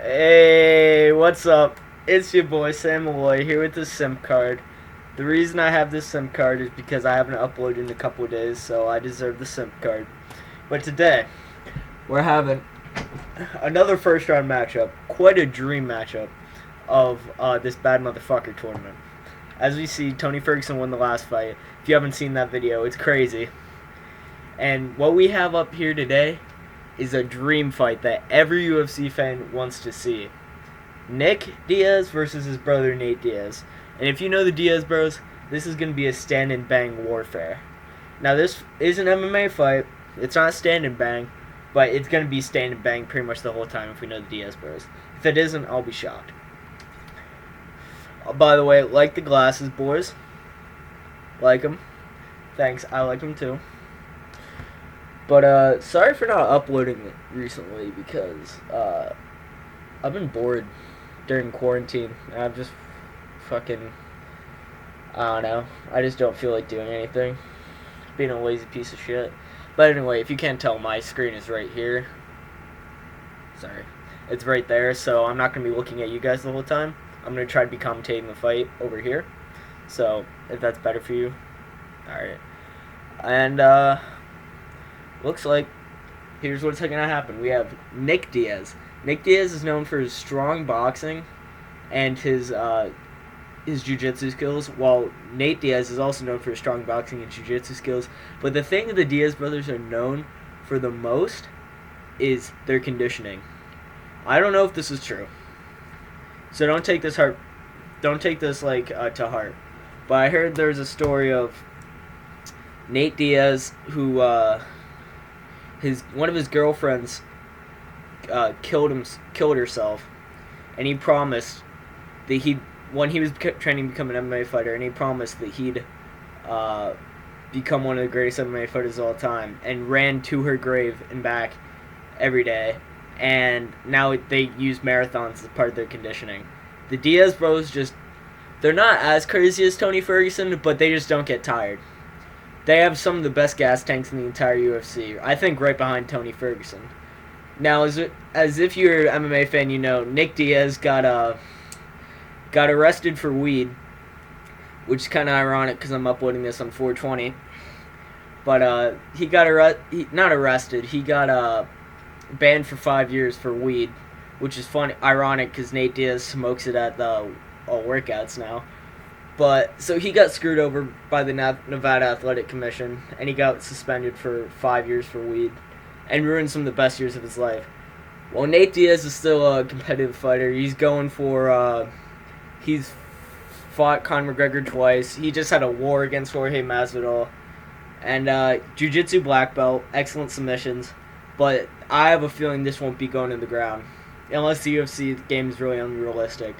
Hey, what's up? It's your boy Sam Malloy here with the SIM card. The reason I have this SIM card is because I haven't uploaded in a couple of days, so I deserve the SIM card. But today, we're having another first round matchup, quite a dream matchup of this bad motherfucker tournament. As we see, Tony Ferguson won the last fight. If you haven't seen that video, it's crazy. And what we have up here today is a dream fight that every UFC fan wants to see. Nick Diaz versus his brother Nate Diaz. And if you know the Diaz bros, this is going to be a stand and bang warfare. Now this is an MMA fight. It's not stand and bang, but it's going to be stand and bang pretty much the whole time if we know the Diaz bros. If it isn't, I'll be shocked. By the way, like the glasses, boys. Like them. Thanks, I like them too. But sorry for not uploading recently because I've been bored during quarantine. I'm just fucking, I don't know. I just don't feel like doing anything. Being a lazy piece of shit. But anyway, if you can't tell, my screen is right here. Sorry. It's right there, so I'm not going to be looking at you guys the whole time. I'm going to try to be commentating the fight over here. So, if that's better for you. Alright. And, looks like here's what's going to happen. We have Nick Diaz. Nick Diaz is known for his strong boxing and his jiu-jitsu skills, while Nate Diaz is also known for his strong boxing and jiu-jitsu skills. But the thing that the Diaz brothers are known for the most is their conditioning. I don't know if this is true, so don't take this to heart. But I heard there's a story of Nate Diaz who one of his girlfriends killed herself, and he promised that when he was training to become an MMA fighter, and he promised that he'd become one of the greatest MMA fighters of all time, and ran to her grave and back every day. And now they use marathons as part of their conditioning. The Diaz bros they're not as crazy as Tony Ferguson, but they just don't get tired. They have some of the best gas tanks in the entire UFC. I think right behind Tony Ferguson. Now, as if you're an MMA fan, you know Nick Diaz got arrested for weed, which is kind of ironic because I'm uploading this on 420. But he got not arrested. He got banned for 5 years for weed, which is ironic because Nate Diaz smokes it at the all workouts now. But so he got screwed over by the Nevada Athletic Commission, and he got suspended for 5 years for weed, and ruined some of the best years of his life. Well, Nate Diaz is still a competitive fighter. He's going for he's fought Conor McGregor twice. He just had a war against Jorge Masvidal, and jiu-jitsu black belt, excellent submissions. But I have a feeling this won't be going to the ground unless the UFC game is really unrealistic.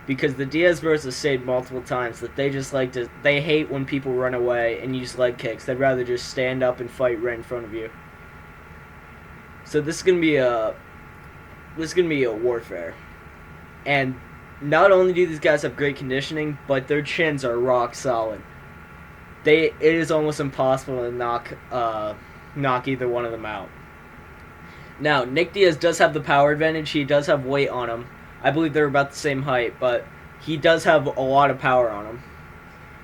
Because the Diaz bros have said multiple times that they hate when people run away and use leg kicks. They'd rather just stand up and fight right in front of you. So this is gonna be a warfare. And not only do these guys have great conditioning, but their chins are rock solid. It is almost impossible to knock either one of them out. Now, Nick Diaz does have the power advantage. He does have weight on him. I believe they're about the same height, but he does have a lot of power on him.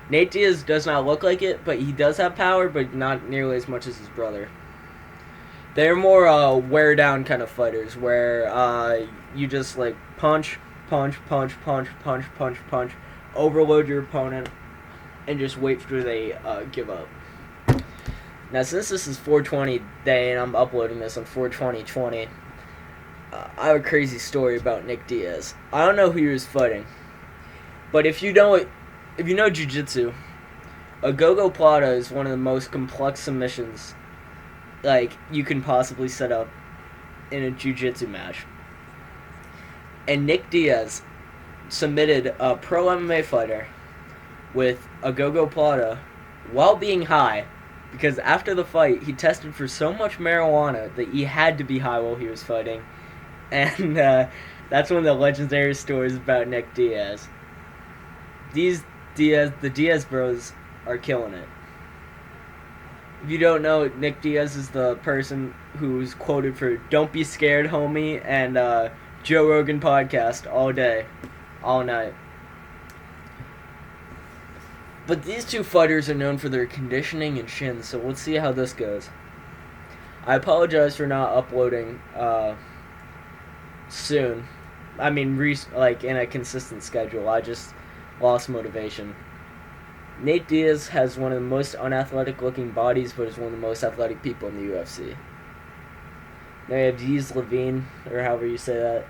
Nate Diaz does not look like it, but he does have power, but not nearly as much as his brother. They're more wear-down kind of fighters, where you just like punch, overload your opponent, and just wait for they give up. Now, since this is 420 day and I'm uploading this on 42020, I have a crazy story about Nick Diaz. I don't know who he was fighting, but if you know jiu-jitsu, a go-go plata is one of the most complex submissions you can possibly set up in a jiu-jitsu match. And Nick Diaz submitted a pro MMA fighter with a go-go plata while being high, because after the fight he tested for so much marijuana that he had to be high while he was fighting. And that's one of the legendary stories about Nick Diaz. The Diaz bros are killing it. If you don't know, Nick Diaz is the person who's quoted for "Don't be scared, homie," and Joe Rogan podcast all day, all night. But these two fighters are known for their conditioning and shins, so let's see how this goes. I apologize for not uploading soon. I mean, in a consistent schedule. I just lost motivation. Nate Diaz has one of the most unathletic looking bodies, but is one of the most athletic people in the UFC. They have Diaz Levine, or however you say that.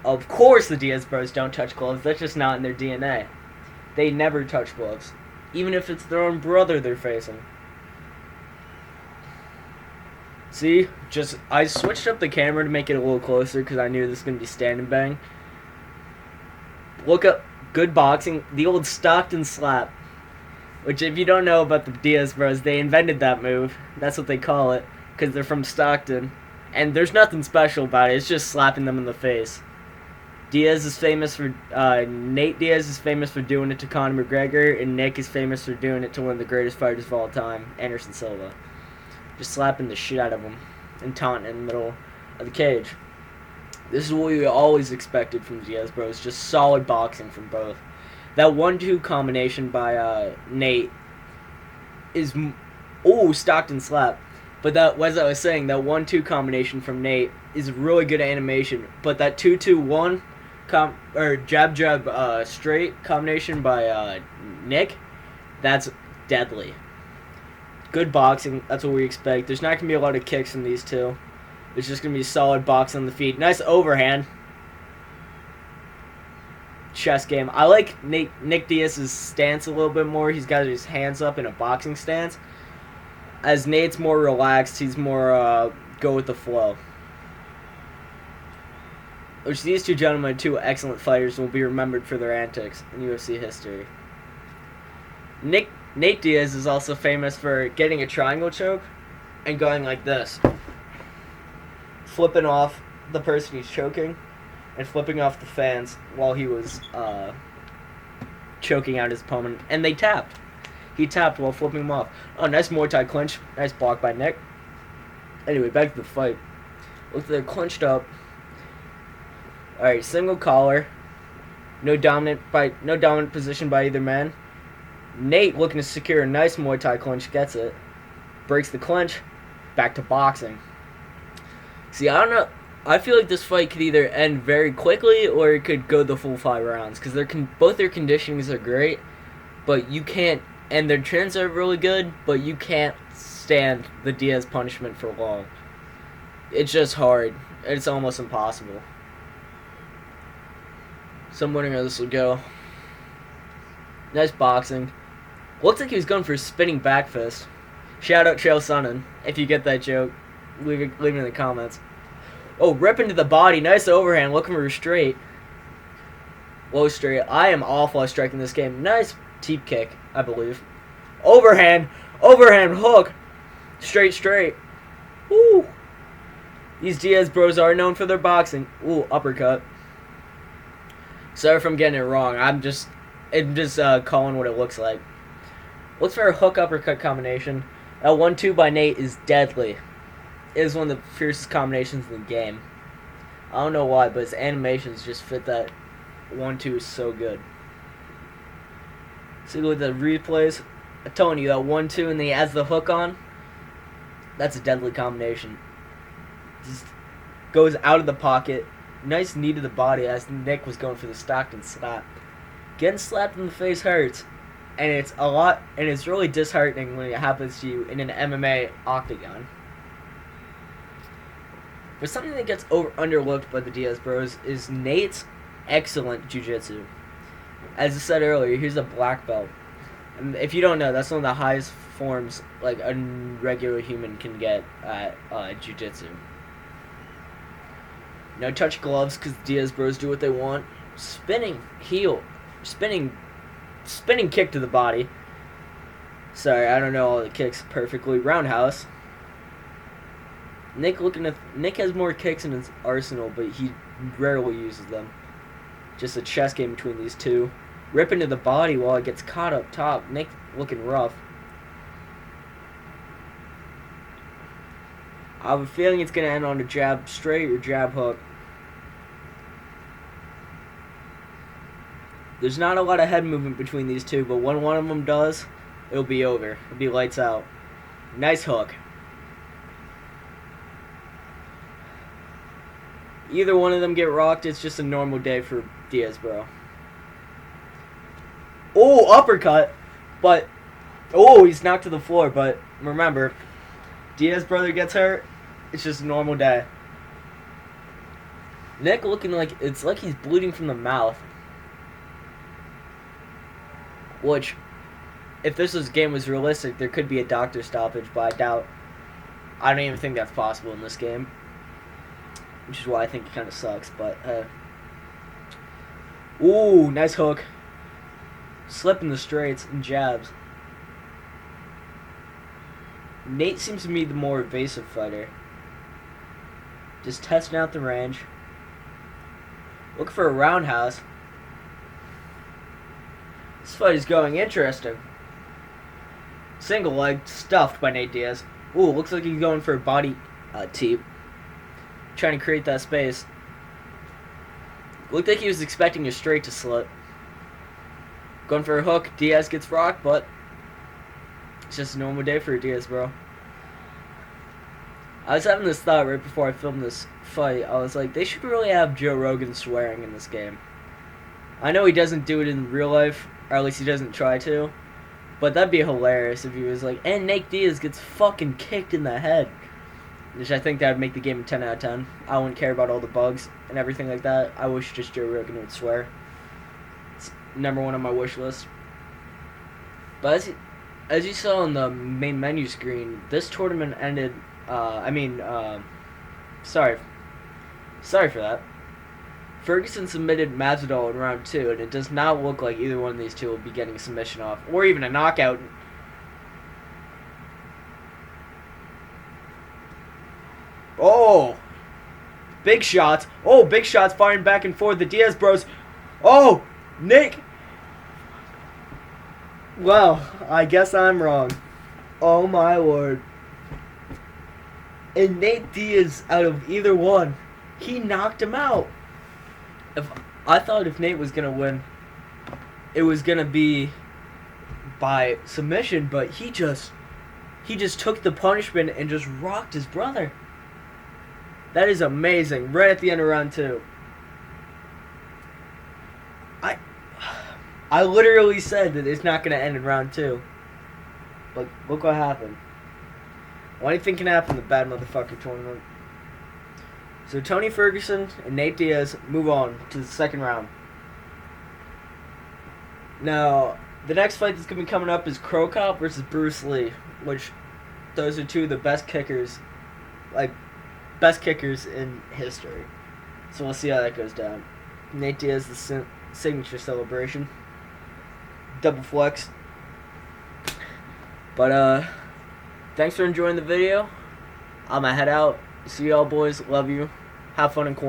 Of course the Diaz bros don't touch gloves. That's just not in their DNA. They never touch gloves. Even if it's their own brother they're facing. See? I switched up the camera to make it a little closer because I knew this was going to be stand and bang. Look up good boxing. The old Stockton slap. Which, if you don't know about the Diaz bros, they invented that move. That's what they call it. Because they're from Stockton. And there's nothing special about it. It's just slapping them in the face. Diaz is famous for... Nate Diaz is famous for doing it to Conor McGregor. And Nick is famous for doing it to one of the greatest fighters of all time, Anderson Silva. Just slapping the shit out of him and taunting in the middle of the cage. This is what we always expected from the Diaz bros. Just solid boxing from both. That 1-2 combination by Nate is... Oh, Stockton slap. But that, as I was saying, that 1-2 combination from Nate is really good animation. But that 2-2-1 jab straight combination by Nick, that's deadly. Good boxing. That's what we expect. There's not going to be a lot of kicks from these two. It's just going to be solid boxing on the feet. Nice overhand. Chest game. I like Nick Diaz's stance a little bit more. He's got his hands up in a boxing stance. As Nate's more relaxed, he's more go with the flow. Which these two gentlemen, two excellent fighters, will be remembered for their antics in UFC history. Nate Diaz is also famous for getting a triangle choke and going like this. Flipping off the person he's choking and flipping off the fans while he was choking out his opponent. And they tapped. He tapped while flipping him off. Oh, nice Muay Thai clinch. Nice block by Nick. Anyway, back to the fight. Look, they're clinched up. Alright, single collar. No dominant position by either man. Nate looking to secure a nice Muay Thai clinch. Gets it. Breaks the clinch. Back to boxing. See, I don't know. I feel like this fight could either end very quickly or it could go the full 5 rounds. Because both their conditionings are great. But you can't... And their trends are really good, but you can't stand the Diaz punishment for long. It's just hard. It's almost impossible. So I'm wondering how this will go. Nice boxing. Looks like he was going for a spinning back fist. Shout out Chael Sonnen. If you get that joke, leave it in the comments. Oh, rip into the body. Nice overhand. Looking for a straight. Low straight. I am awful at striking this game. Nice teep kick, I believe. Overhand hook. Straight. Woo. These Diaz bros are known for their boxing. Ooh, uppercut. Sorry if I'm getting it wrong. I'm just calling what it looks like. Looks for a hook uppercut combination. That 1-2 by Nate is deadly. It is one of the fiercest combinations in the game. I don't know why, but his animations just fit that 1-2 is so good. See, look at the replays. I'm telling you, that 1-2 and then he has the hook on. That's a deadly combination. Just goes out of the pocket. Nice knee to the body as Nick was going for the Stockton slap. Getting slapped in the face hurts. And it's really disheartening when it happens to you in an MMA octagon. But something that gets underlooked by the Diaz bros is Nate's excellent jiu-jitsu. As I said earlier, he's a black belt. And if you don't know, that's one of the highest forms like a regular human can get at jiu-jitsu. No touch gloves because Diaz bros do what they want. Spinning kick to the body. Sorry, I don't know all the kicks perfectly. Roundhouse. Nick has more kicks in his arsenal, but he rarely uses them. Just a chess game between these two. Rip into the body while it gets caught up top. Nick looking rough. I have a feeling it's going to end on a jab straight or jab hook. There's not a lot of head movement between these two, but when one of them does, it'll be over. It'll be lights out. Nice hook. Either one of them get rocked, it's just a normal day for Diaz, bro. Oh, uppercut. But, oh, he's knocked to the floor. But remember, Diaz brother gets hurt, it's just a normal day. Nick looking like, it's like he's bleeding from the mouth. Which, if this game was realistic, there could be a doctor stoppage, but I don't even think that's possible in this game. Which is why I think it kind of sucks, but, ooh, nice hook. Slipping the straights and jabs. Nate seems to be the more evasive fighter. Just testing out the range. Looking for a roundhouse. This fight is going interesting. Single leg stuffed by Nate Diaz. Ooh, looks like he's going for a body teep. Trying to create that space. Looked like he was expecting a straight to slip. Going for a hook. Diaz gets rocked, but it's just a normal day for Diaz, bro. I was having this thought right before I filmed this fight. I was like, they should really have Joe Rogan swearing in this game. I know he doesn't do it in real life, or at least he doesn't try to, but that'd be hilarious if he was like, and Nate Diaz gets fucking kicked in the head. Which I think that would make the game a 10 out of 10. I wouldn't care about all the bugs and everything like that. I wish just Joe Rogan would swear. It's number one on my wish list. But as you saw on the main menu screen, this tournament ended... sorry for that. Ferguson submitted Masvidal in round 2, and it does not look like either one of these two will be getting a submission off, or even a knockout. Oh! Big shots. Oh, big shots firing back and forth. The Diaz bros. Oh! Nick! Well, I guess I'm wrong. Oh my lord. And Nate Diaz, out of either one, he knocked him out. I thought if Nate was going to win, it was going to be by submission, but he just took the punishment and just rocked his brother. That is amazing. Right at the end of round 2. I literally said that it's not going to end in round 2. But look what happened. Anything can happen in the bad motherfucker tournament. So Tony Ferguson and Nate Diaz move on to the second round. Now, the next fight that's going to be coming up is Crow Cop versus Bruce Lee, which those are two of the best kickers, best kickers in history. So we'll see how that goes down. Nate Diaz, the signature celebration. Double flex. But, thanks for enjoying the video. I'm going to head out. See y'all, boys. Love you. Have fun in quarantine.